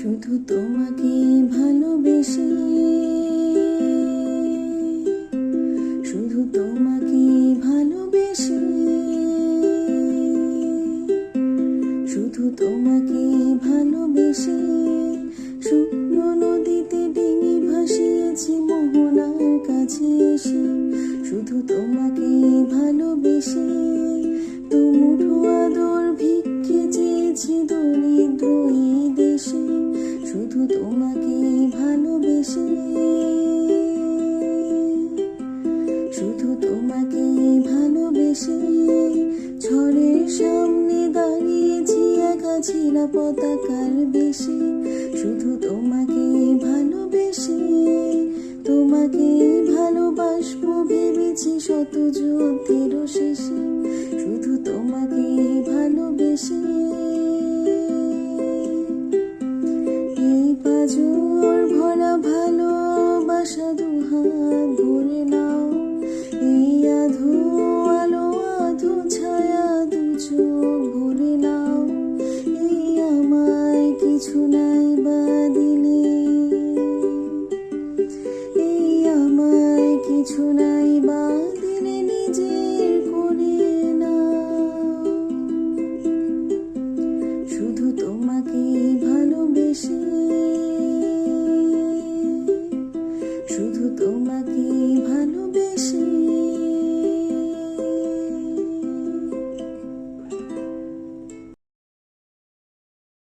শুধু তোমাকে ভালোবেসে, শুধু তোমাকে ভালোবেসে, শুধু তোমাকে ভালোবেসে শুকনো নদীতে ডিঙি ভাসিয়েছি মোহনার কাছে এসে। শুধু তোমাকে ভালোবেসে দুমুঠো আদর ভিক্ষে চেয়েছি দরিদ্র এই দেশে। শুধু তোমাকে ভালোবেসে, শুধু তোমাকে ভালোবেসে ঝড়ের সামনে দাঁড়িয়েছি একা ছিঁড়া পতাকার বেশে। শুধু তোমাকে ভালোবেসে, তোমাকে ভালোবাসবো ভেবেছি শত যুদ্ধের শেষে। শুধু তোমাকে ভালোবেসে এই পাঁজর ভরা ভালোবাসা দুহাত ভরে নাও। এই আধো আলো আধো ছায়া দু চোখ ভরে নাও। এই আমায় কিছু নাই বা দিলে, এই আমায় কিছু নাই বা